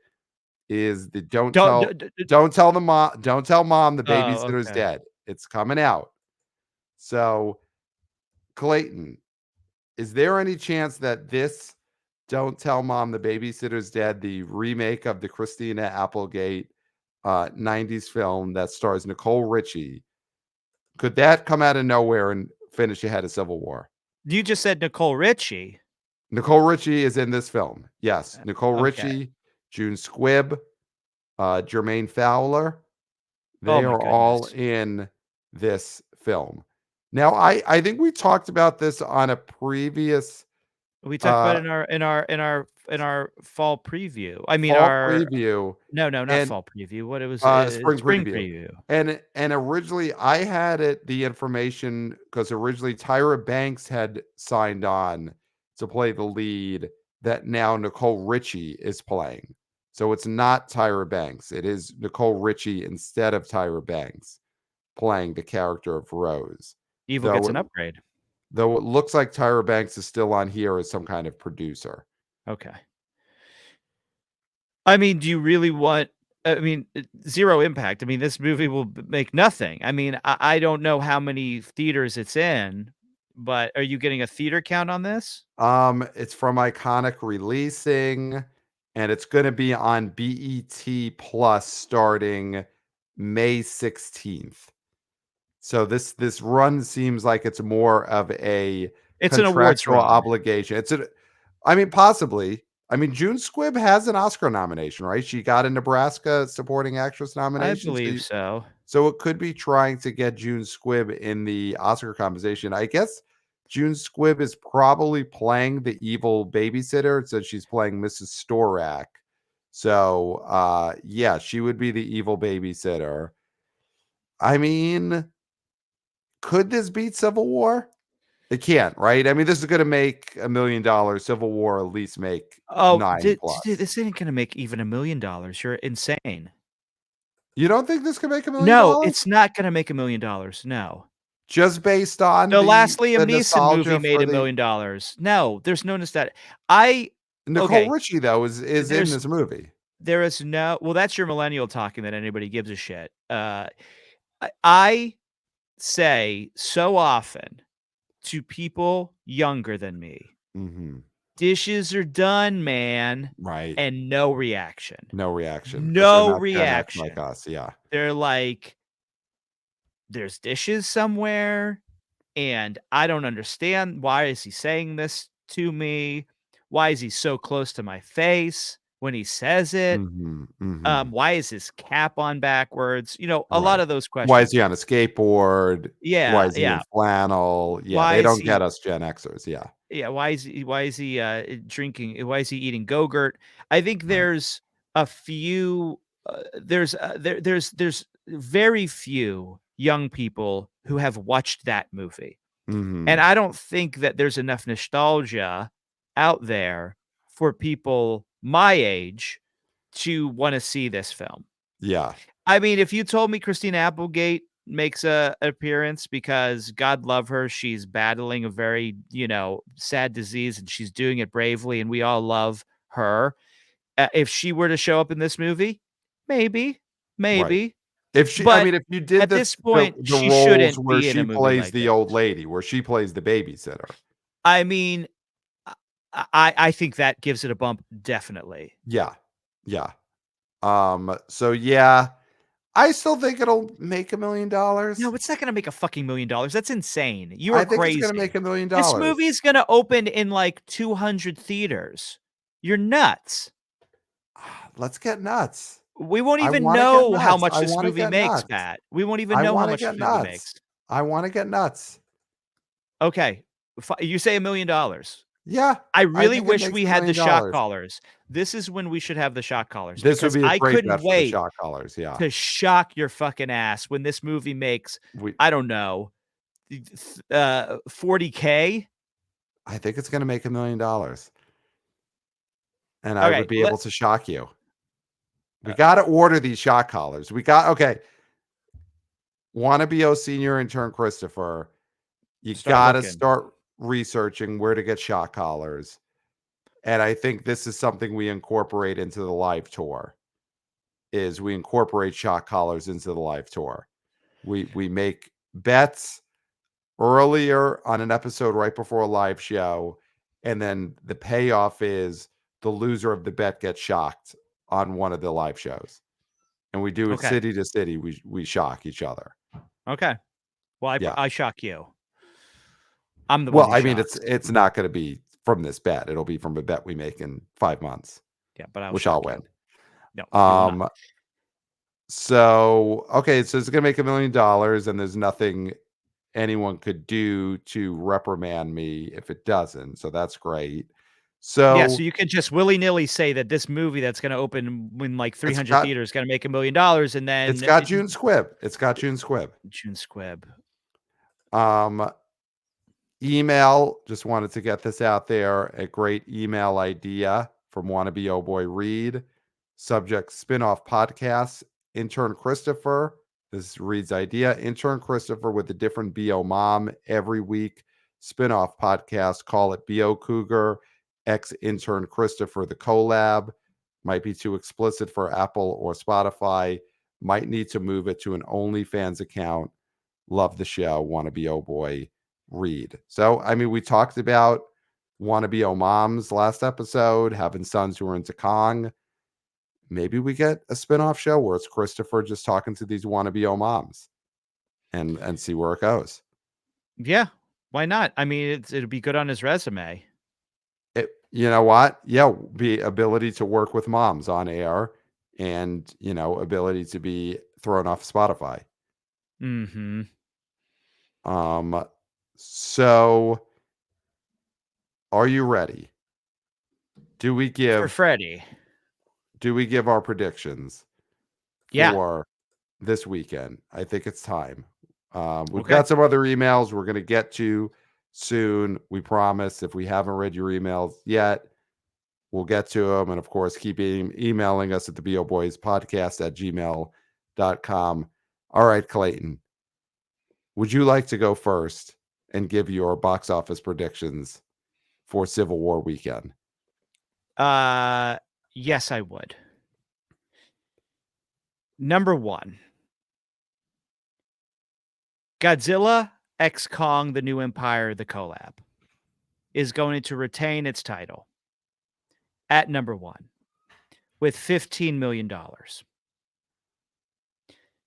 Speaker 2: is the
Speaker 1: Don't d d d
Speaker 2: don't tell mom the
Speaker 1: Oh,
Speaker 2: babysitter's
Speaker 1: okay.
Speaker 2: dead. It's coming out. So Clayton, is there any chance that this Don't Tell Mom the Babysitter's Dead, the remake of the Christina Applegate 90s film that stars Nicole Richie, could that come out of nowhere and finish ahead of Civil War?
Speaker 1: You just said Nicole Richie.
Speaker 2: Nicole Richie is in this film. Yes, Nicole
Speaker 1: Okay.
Speaker 2: Richie, June Squibb, Jermaine Fowler.
Speaker 1: Oh
Speaker 2: They
Speaker 1: my
Speaker 2: are all
Speaker 1: goodness.
Speaker 2: in this film. Now, I think we talked about this on a previous
Speaker 1: We talked about
Speaker 2: uh,
Speaker 1: it in our fall preview. I mean,
Speaker 2: fall
Speaker 1: our
Speaker 2: preview
Speaker 1: no, no, not
Speaker 2: and
Speaker 1: fall preview. What it was,
Speaker 2: spring
Speaker 1: spring
Speaker 2: preview.
Speaker 1: preview.
Speaker 2: And originally I had it the information because originally Tyra Banks had signed on to play the lead that now Nicole Richie is playing. So it's not Tyra Banks. It is Nicole Richie instead of Tyra Banks playing the character of Rose.
Speaker 1: Evil
Speaker 2: Though
Speaker 1: gets
Speaker 2: it,
Speaker 1: an upgrade.
Speaker 2: though it looks like Tyra Banks is still on here as some kind of producer.
Speaker 1: Okay. I mean, do you really want I mean, 0 impact. I mean, this movie will make nothing. I mean, I don't know how many theaters it's in, but are you getting a theater count on this?
Speaker 2: It's from Iconic Releasing, and it's gonna be on BET Plus starting May 16th. So this run seems like it's more of a
Speaker 1: It's an awards
Speaker 2: contractual
Speaker 1: run.
Speaker 2: obligation. I mean, possibly. I mean, June Squibb has an Oscar nomination, right? She got a Nebraska Supporting Actress
Speaker 1: I
Speaker 2: nomination,
Speaker 1: believe so.
Speaker 2: so it could be trying to get June Squibb in the Oscar conversation. I guess June Squibb is probably playing the evil babysitter, so she's playing Mrs. Storak. So, yeah, she would be the evil babysitter. I mean, could this beat Civil War? It can't, right? I mean, this is going to make $1 million. Civil War at least make
Speaker 1: Oh,
Speaker 2: 9 plus.
Speaker 1: this ain't gonna make even $1 million. You're insane.
Speaker 2: You don't think this could make $1 million
Speaker 1: No, it's not gonna make $1 million. No.
Speaker 2: just based on
Speaker 1: The last
Speaker 2: the
Speaker 1: Liam Neeson movie
Speaker 2: nostalgia
Speaker 1: made
Speaker 2: for the
Speaker 1: $1 million. No, there's no nostalgia. I
Speaker 2: Nicole
Speaker 1: okay,
Speaker 2: Richie though is in
Speaker 1: there's
Speaker 2: this movie.
Speaker 1: there is no well, that's your millennial talking that anybody gives a shit. I say so often to people younger than me,
Speaker 2: Mhm.
Speaker 1: "Dishes are done, man,"
Speaker 2: Right.
Speaker 1: and no reaction.
Speaker 2: No reaction because 'cause they're
Speaker 1: No
Speaker 2: not Gen X like
Speaker 1: reaction.
Speaker 2: us, yeah.
Speaker 1: They're like, "There's dishes somewhere, and I don't understand why is he saying this to me? Why is he so close to my face when he says it?
Speaker 2: Mhm, mhm.
Speaker 1: Why is his cap on backwards?" You know, a lot
Speaker 2: Right.
Speaker 1: of those
Speaker 2: Why is
Speaker 1: questions.
Speaker 2: he on a skateboard? Why
Speaker 1: Yeah,
Speaker 2: is he in
Speaker 1: yeah.
Speaker 2: flannel? Yeah,
Speaker 1: Why
Speaker 2: they
Speaker 1: is
Speaker 2: don't get
Speaker 1: he
Speaker 2: us Gen Xers, yeah.
Speaker 1: yeah, why is he, drinking why is he eating Go-Gurt? I think
Speaker 2: Right.
Speaker 1: there's a few, there's very few young people who have watched that movie. And
Speaker 2: Mhm.
Speaker 1: I don't think that there's enough nostalgia out there for people my age to wanna see this film.
Speaker 2: Yeah.
Speaker 1: I mean, if you told me Christina Applegate makes a appearance because God love her, she's battling a very, sad disease and she's doing it bravely and we all love her. If she were to show up in this movie, maybe,
Speaker 2: Right.
Speaker 1: maybe,
Speaker 2: I
Speaker 1: but
Speaker 2: mean, if you did
Speaker 1: at
Speaker 2: this
Speaker 1: this point,
Speaker 2: the
Speaker 1: she
Speaker 2: roles
Speaker 1: shouldn't
Speaker 2: where
Speaker 1: be in a
Speaker 2: she
Speaker 1: movie
Speaker 2: plays
Speaker 1: like
Speaker 2: the
Speaker 1: this.
Speaker 2: old lady, where she plays the babysitter.
Speaker 1: I mean, I think that gives it a bump, definitely.
Speaker 2: Yeah. Yeah. So yeah, I still think it'll make $1 million.
Speaker 1: No, it's not gonna make a fucking $1 million. That's insane. You
Speaker 2: I
Speaker 1: are
Speaker 2: think it's gonna make
Speaker 1: crazy. This
Speaker 2: $1 million.
Speaker 1: movie is gonna open in, like, 200 theaters. You're nuts.
Speaker 2: Let's get nuts.
Speaker 1: We won't
Speaker 2: I
Speaker 1: even
Speaker 2: wanna get
Speaker 1: know how
Speaker 2: nuts.
Speaker 1: much
Speaker 2: I
Speaker 1: this
Speaker 2: wanna
Speaker 1: movie
Speaker 2: get
Speaker 1: makes,
Speaker 2: nuts.
Speaker 1: Pat. We won't even
Speaker 2: I
Speaker 1: know how
Speaker 2: wanna
Speaker 1: much
Speaker 2: get
Speaker 1: this movie
Speaker 2: nuts.
Speaker 1: makes.
Speaker 2: I wanna get nuts.
Speaker 1: Okay. You say $1 million.
Speaker 2: Yeah,
Speaker 1: I
Speaker 2: I
Speaker 1: really
Speaker 2: think it
Speaker 1: wish
Speaker 2: makes
Speaker 1: we had the shock
Speaker 2: $1,000,000.
Speaker 1: collars. This is when we should have the shock collars
Speaker 2: This would
Speaker 1: because
Speaker 2: be a
Speaker 1: I
Speaker 2: great
Speaker 1: couldn't
Speaker 2: bet for the
Speaker 1: wait
Speaker 2: shot callers, yeah.
Speaker 1: to shock your fucking ass when this movie makes,
Speaker 2: We
Speaker 1: I don't know, 40K.
Speaker 2: I think it's gonna make $1,000,000, and I would
Speaker 1: Okay,
Speaker 2: be able to shock you. We gotta order these shot collars. Okay, wanna be O senior intern Christopher, you
Speaker 1: start
Speaker 2: gotta
Speaker 1: looking.
Speaker 2: start researching where to get shot collars, and I think this is something we incorporate into the live tour, is we incorporate shot collars into the live tour. We make bets earlier on an episode right before a live show, and then the payoff is the loser of the bet gets shocked on one of the live shows, and we do it
Speaker 1: Okay,
Speaker 2: city to city. We shock each other.
Speaker 1: okay. Well,
Speaker 2: Yeah.
Speaker 1: I shock you. I'm the one
Speaker 2: Well,
Speaker 1: who
Speaker 2: I mean, it's
Speaker 1: shocks.
Speaker 2: it's not going to be from this bet. It'll be from a bet we make in 5 months,
Speaker 1: Yeah, but I'll
Speaker 2: which I'll
Speaker 1: shock you.
Speaker 2: win.
Speaker 1: No, you will not.
Speaker 2: Um. So okay, so it's going to make $1,000,000, and there's nothing anyone could do to reprimand me if it doesn't. So that's great.
Speaker 1: Yeah, so
Speaker 2: So
Speaker 1: you could just willy-nilly say that this movie that's gonna open in, like,
Speaker 2: it's
Speaker 1: 300
Speaker 2: got
Speaker 1: theaters is gonna make $1,000,000 and
Speaker 2: it's
Speaker 1: then
Speaker 2: got June Squibb. It's got June Squibb.
Speaker 1: June Squibb.
Speaker 2: Um, email, just wanted to get this out there. A great email idea from Wannabe Oh Boy Reed. Subject spin-off podcast. Intern Christopher. This Reed's idea. Intern Christopher with a different BO mom every week. Spin-off podcast. Call it BO Cougar. Ex intern Christopher the collab. Might be too explicit for Apple or Spotify. Might need to move it to an OnlyFans account. Love the show. Wannabe Oh Boy Reed. So, I mean, we talked about wannabe oh moms last episode, having sons who are into Kong. Maybe we get a spin-off show where it's Christopher just talking to these wannabe oh moms and see where it goes.
Speaker 1: Yeah, why not? I mean, it'll be good on his resume.
Speaker 2: You know what? Yeah, be ability to work with moms on air and, ability to be thrown off Spotify.
Speaker 1: Mhm.
Speaker 2: Um, so are you ready? Do we
Speaker 1: For
Speaker 2: give
Speaker 1: Freddie.
Speaker 2: our predictions
Speaker 1: Yeah,
Speaker 2: for this weekend? I think it's time. We've
Speaker 1: okay.
Speaker 2: got some other emails we're going to get to soon. We promise. If we haven't read your emails yet, we'll get to them. And of course, keep emailing us at theboboyspodcast at gmail.com. All right, Clayton, would you like to go first and give your box office predictions for Civil War weekend?
Speaker 1: Uh, yes, I would. Number 1, Godzilla X Kong: The New Empire, the collab, is going to retain its title at number 1 with $15,000,000.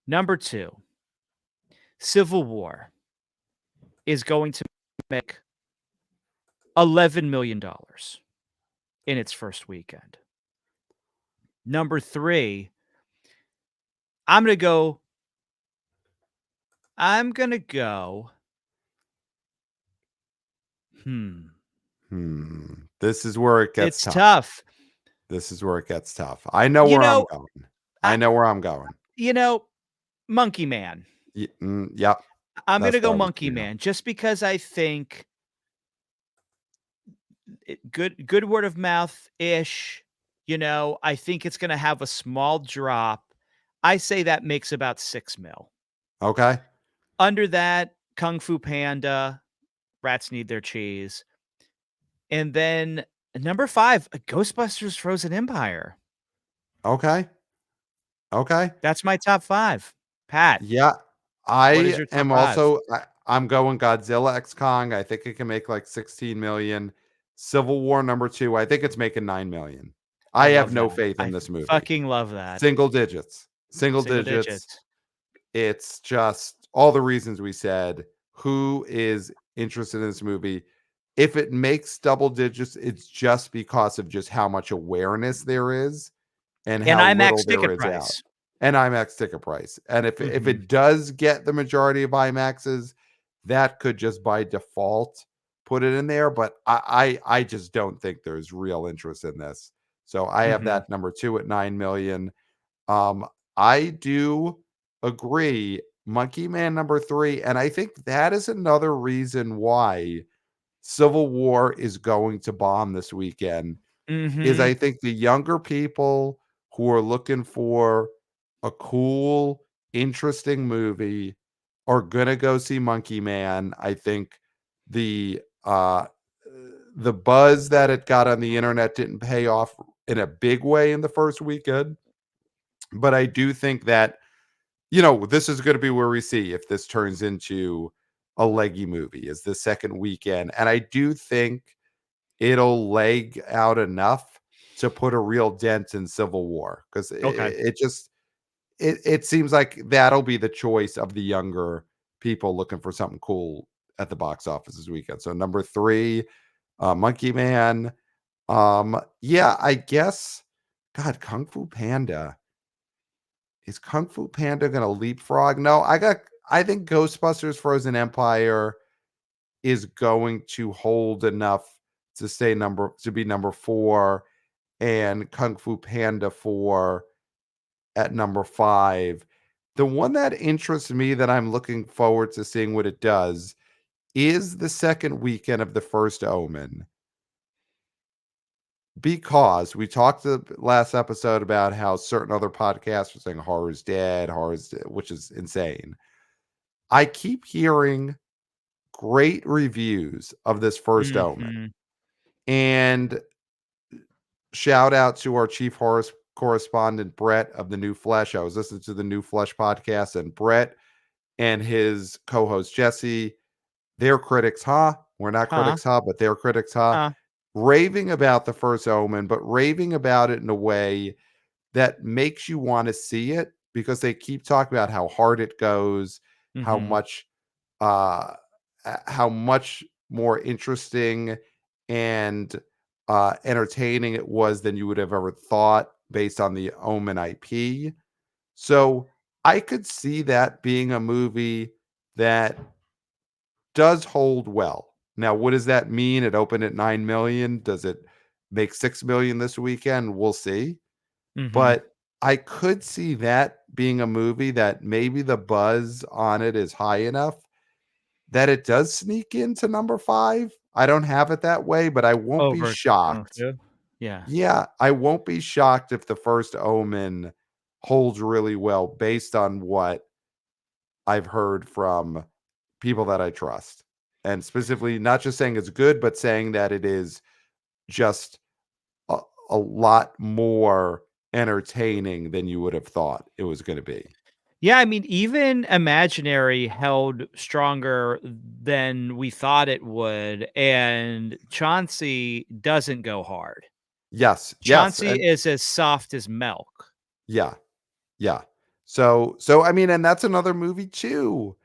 Speaker 1: Number 2, Civil War is going to make $11,000,000 in its first weekend. Number 3, I'm gonna go I'm gonna go
Speaker 2: This is where it gets
Speaker 1: it's
Speaker 2: tough.
Speaker 1: tough.
Speaker 2: This is where it gets tough. I know
Speaker 1: You
Speaker 2: where I'm
Speaker 1: know,
Speaker 2: going.
Speaker 1: I
Speaker 2: I know where I'm going.
Speaker 1: you know, Monkey Man.
Speaker 2: Yep.
Speaker 1: I'm
Speaker 2: That's
Speaker 1: gonna
Speaker 2: what
Speaker 1: go
Speaker 2: I was
Speaker 1: Monkey
Speaker 2: gonna go.
Speaker 1: Man just because I think good word of mouth-ish, I think it's gonna have a small drop. I say that makes about 6 mil.
Speaker 2: Okay.
Speaker 1: Under that, Kung Fu Panda, Rats Need Their Cheese. And then number 5, Ghostbusters Frozen Empire.
Speaker 2: Okay. Okay.
Speaker 1: That's my top 5. Pat,
Speaker 2: Yeah.
Speaker 1: what is
Speaker 2: I
Speaker 1: your top
Speaker 2: am
Speaker 1: 5?
Speaker 2: also I'm going Godzilla X Kong. I think it can make like 16 million. Civil War number 2. I think it's making 9 million.
Speaker 1: I
Speaker 2: I have
Speaker 1: love
Speaker 2: no
Speaker 1: that.
Speaker 2: faith in
Speaker 1: I
Speaker 2: this movie.
Speaker 1: fucking love that.
Speaker 2: Single digits. Single
Speaker 1: Single
Speaker 2: digits.
Speaker 1: digits.
Speaker 2: It's just all the reasons we said. Who is interested in this movie? If it makes double digits, it's just because of just how much awareness there is and
Speaker 1: And
Speaker 2: how little
Speaker 1: IMAX
Speaker 2: there
Speaker 1: ticket
Speaker 2: is out.
Speaker 1: price.
Speaker 2: And IMAX ticket price. And if
Speaker 1: Mhm.
Speaker 2: it does get the majority of IMAXs, that could just by default put it in there, but I just don't think there's real interest in this. So I have
Speaker 1: Mhm.
Speaker 2: that number 2 at 9,000,000. Um, I do agree, Monkey Man number 3, and I think that is another reason why Civil War is going to bomb this weekend, is
Speaker 1: Mhm.
Speaker 2: I think the younger people who are looking for a cool, interesting movie are gonna go see Monkey Man. I think the, uh, the buzz that it got on the internet didn't pay off in a big way in the first weekend, but I do think that, this is gonna be where we see if this turns into a leggy movie, is the second weekend, and I do think it'll leg out enough to put a real dent in Civil War, 'cause
Speaker 1: Okay.
Speaker 2: it just it seems like that'll be the choice of the younger people looking for something cool at the box office this weekend. So number 3, Monkey Man. Yeah, I guess God, Kung Fu Panda. Is Kung Fu Panda gonna leapfrog? No, I think Ghostbusters Frozen Empire is going to hold enough to be number 4, and Kung Fu Panda 4 at number 5. The one that interests me that I'm looking forward to seeing what it does is the second weekend of The First Omen, because we talked the last episode about how certain other podcasts were saying horror's dead, which is insane. I keep hearing great reviews of this First Omen,
Speaker 1: Mhm.
Speaker 2: and shout out to our chief horror correspondent, Brett of the New Flesh. I was listening to the New Flesh podcast, and Brett and his co host, Jesse, they're critics, huh? We're not
Speaker 1: Huh,
Speaker 2: critics, huh? But they're critics, huh?
Speaker 1: huh.
Speaker 2: Raving about the first Omen, but raving about it in a way that makes you want to see it, because they keep talking about how hard it goes, how
Speaker 1: Mhm.
Speaker 2: much uh how much more interesting and entertaining it was than you would have ever thought based on the Omen IP. So I could see that being a movie that does hold well. Now, what does that mean? It opened at 9,000,000. Does it make 6,000,000 this weekend? We'll see.
Speaker 1: Mhm.
Speaker 2: But I could see that being a movie that maybe the buzz on it is high enough that it does sneak into number 5. I don't have it that way, but I won't be
Speaker 1: Over Kung
Speaker 2: shocked.
Speaker 1: Fu? Yeah.
Speaker 2: Yeah, I won't be shocked if the first Omen holds really well based on what I've heard from people that I trust. And specifically, not just saying it's good, but saying that it is just a, a lot more entertaining than you would have thought it was going to be.
Speaker 1: Yeah, I mean, even Imaginary held stronger than we thought it would, and Chauncey doesn't go hard.
Speaker 2: Yes, yes,
Speaker 1: Chauncey is as soft as milk.
Speaker 2: yeah, yeah. So I mean, and that's another movie too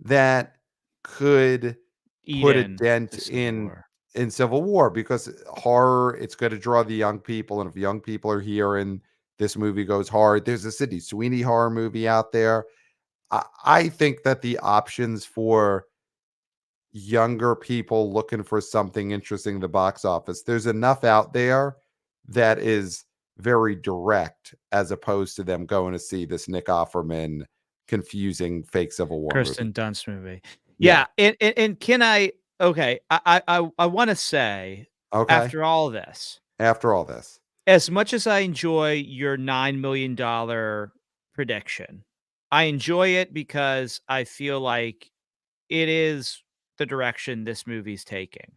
Speaker 2: that could
Speaker 1: Eat
Speaker 2: put a
Speaker 1: in
Speaker 2: dent
Speaker 1: to Civil War.
Speaker 2: in Civil War, because horror, it's going to draw the young people, and if young people are here and this movie goes hard, there's a Sydney Sweeney horror movie out there. I think that the options for younger people looking for something interesting in the box office, there's enough out there that is very direct, as opposed to them going to see this Nick Offerman confusing fake Civil War movie.
Speaker 1: Kirsten Dunst movie.
Speaker 2: Yeah.
Speaker 1: Yeah, and can I okay, I wanna say,
Speaker 2: Okay.
Speaker 1: after all this,
Speaker 2: After all this.
Speaker 1: as much as I enjoy your $9,000,000 prediction, I enjoy it because I feel like it is the direction this movie's taking.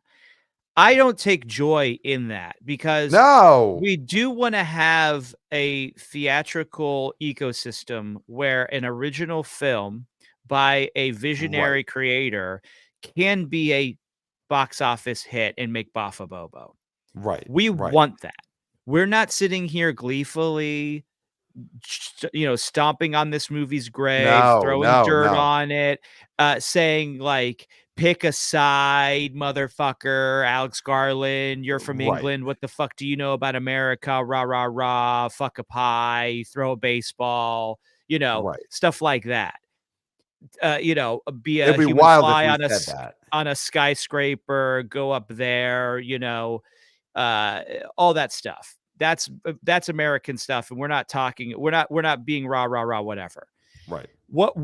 Speaker 1: I don't take joy in that because
Speaker 2: No.
Speaker 1: we do wanna have a theatrical ecosystem where an original film by a
Speaker 2: Right.
Speaker 1: visionary creator can be a box office hit and make Bafa Bobo.
Speaker 2: Right.
Speaker 1: We
Speaker 2: Right.
Speaker 1: want that. We're not sitting here gleefully stomping on this movie's grave,
Speaker 2: No,
Speaker 1: throwing
Speaker 2: no,
Speaker 1: dirt
Speaker 2: no.
Speaker 1: on it, saying like, "Pick a side, motherfucker, Alex Garland, you're from
Speaker 2: Right.
Speaker 1: England. What the fuck do you know about America? Rah, rah, rah, fuck a pie, throw a baseball,"
Speaker 2: Right.
Speaker 1: stuff like that. be
Speaker 2: It'd
Speaker 1: a
Speaker 2: be
Speaker 1: human
Speaker 2: wild if
Speaker 1: fly
Speaker 2: we
Speaker 1: on
Speaker 2: said that.
Speaker 1: a skyscraper, go up there, uh, all that stuff. That's American stuff, and we're not being rah rah rah whatever.
Speaker 2: Right.
Speaker 1: What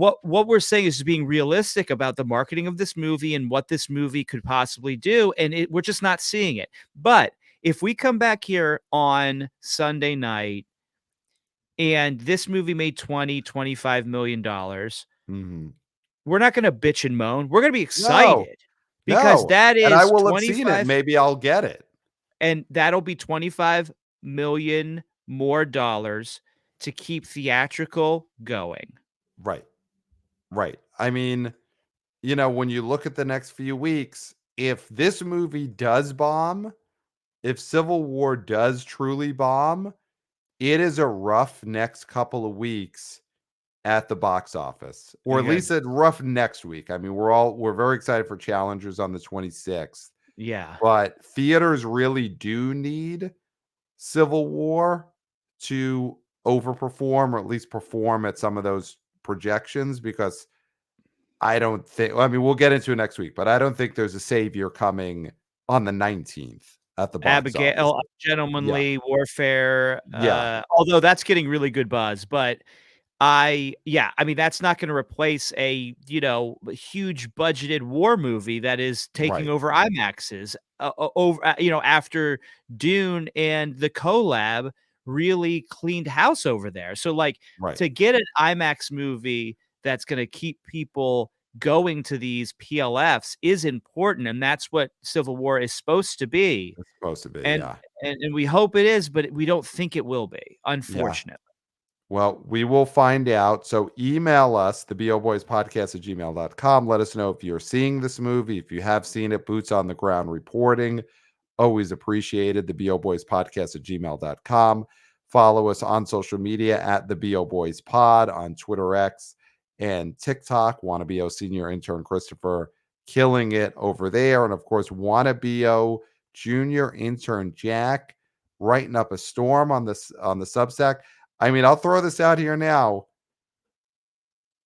Speaker 1: we're saying is being realistic about the marketing of this movie and what this movie could possibly do, and we're just not seeing it. But if we come back here on Sunday night and this movie made 20-25 million dollars,
Speaker 2: Mhm.
Speaker 1: we're not going to bitch and moan. We're going to be
Speaker 2: No,
Speaker 1: excited because
Speaker 2: no,
Speaker 1: that
Speaker 2: and I
Speaker 1: is
Speaker 2: will have seen it,
Speaker 1: 25,
Speaker 2: maybe I'll get it.
Speaker 1: and that'll be 25 million more dollars to keep theatrical going.
Speaker 2: Right, right. I mean, when you look at the next few weeks, if this movie does bomb, if Civil War does truly bomb, it is a rough next couple of weeks at the box office, or at
Speaker 1: Good.
Speaker 2: least a rough next week. I mean, we're very excited for Challengers on the 26th,
Speaker 1: Yeah.
Speaker 2: but theaters really do need Civil War to overperform or at least perform at some of those projections because I don't think, well, I mean, we'll get into it next week, but I don't think there's a savior coming on the 19th at the box office.
Speaker 1: Abigail,
Speaker 2: Yeah.
Speaker 1: Gentlemanly Warfare,
Speaker 2: Yeah.
Speaker 1: although that's getting really good buzz, but yeah, I mean, that's not gonna replace a huge budgeted war movie that is taking
Speaker 2: Right.
Speaker 1: over IMAXs, after Dune and the collab really cleaned house over there. So, like,
Speaker 2: Right.
Speaker 1: to get an IMAX movie that's gonna keep people going to these PLFs is important, and that's what Civil War is supposed to be,
Speaker 2: It's supposed to be.
Speaker 1: and
Speaker 2: Yeah.
Speaker 1: and we hope it is, but we don't think it will be,
Speaker 2: Yeah.
Speaker 1: unfortunately.
Speaker 2: Well, we will find out. So email us, theboboyspodcast at gmail.com. Let us know if you're seeing this movie. If you have seen it, boots on the ground reporting. Always appreciated. The BO Boys Podcast at gmail.com. Follow us on social media at the BO Boys Pod on Twitter X and TikTok. Wanna BO senior intern Christopher killing it over there. And of course, Wanna BO junior intern Jack writing up a storm on the Substack. I mean, I'll throw this out here now.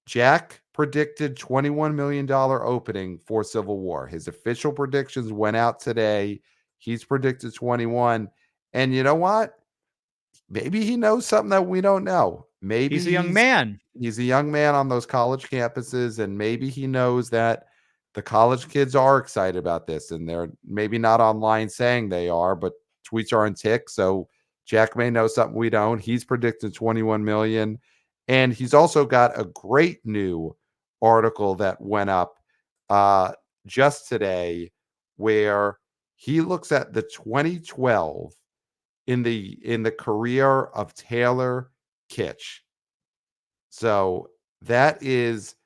Speaker 2: Jack predicted $21 million opening for Civil War. His official predictions went out today. He's predicted 21. And you know what? Maybe he knows something that we don't know. Maybe
Speaker 1: He's a young
Speaker 2: he's
Speaker 1: man.
Speaker 2: he's a young man on those college campuses, and maybe he knows that the college kids are excited about this, and they're maybe not online saying they are, but tweets are on tick. So Jack may know something we don't. He's predicted 21 million. And he's also got a great new article that went up uh, just today where he looks at the 2012 in the career of Taylor Kitsch. So that is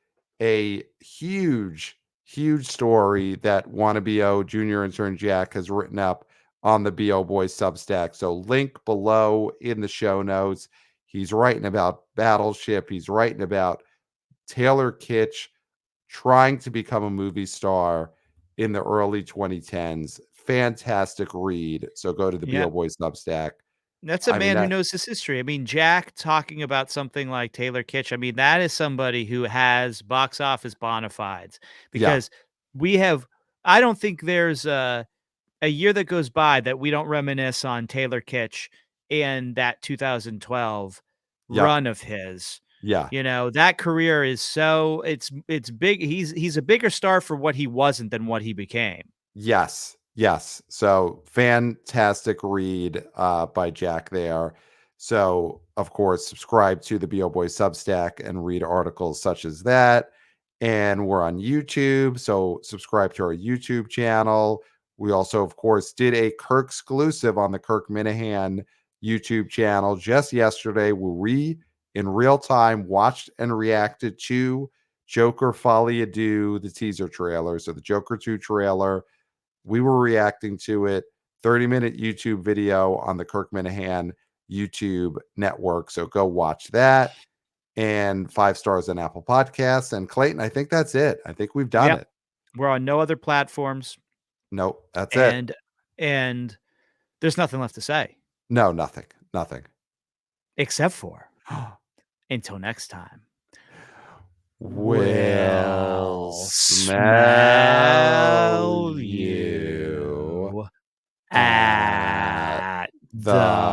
Speaker 2: a huge, huge story that Wannabe O Junior Intern Jack has written up on the BO Boys Substack. So link below in the show notes. He's writing about Battleship. He's writing about Taylor Kitsch trying to become a movie star in the early 2010s. Fantastic read. So go to the
Speaker 1: Yeah.
Speaker 2: BO Boys Substack.
Speaker 1: That's a
Speaker 2: I mean
Speaker 1: man who
Speaker 2: that
Speaker 1: knows his history. I mean, Jack talking about something like Taylor Kitsch, I mean, that is somebody who has box office bona fides
Speaker 2: yeah,
Speaker 1: because we have I don't think there's a year that goes by that we don't reminisce on Taylor Kitsch and that 2012
Speaker 2: yep,
Speaker 1: run of his.
Speaker 2: yeah.
Speaker 1: That career is it's big. He's a bigger star for what he wasn't than what he became.
Speaker 2: Yes, yes. So fantastic read by Jack there. So of course, subscribe to the BO Boy Substack and read articles such as that. And we're on YouTube, so subscribe to our YouTube channel. We also, of course, did a Kirk exclusive on the Kirk Minahan YouTube channel just yesterday, where we in real time watched and reacted to Joker Folie à Deux, the teaser trailer. So the Joker 2 trailer, we were reacting to it. 30-minute YouTube video on the Kirk Minahan YouTube network. So go watch that. And 5 stars on Apple Podcasts. And Clayton, I think that's it. I think we've done
Speaker 1: Yep.
Speaker 2: it.
Speaker 1: We're on no other platforms,
Speaker 2: Nope, that's it.
Speaker 1: and and there's nothing left to say
Speaker 2: No, nothing. Nothing.
Speaker 1: except for until next time.
Speaker 2: will
Speaker 1: will
Speaker 2: smell
Speaker 1: smell
Speaker 2: you
Speaker 1: you
Speaker 2: at
Speaker 1: at
Speaker 2: the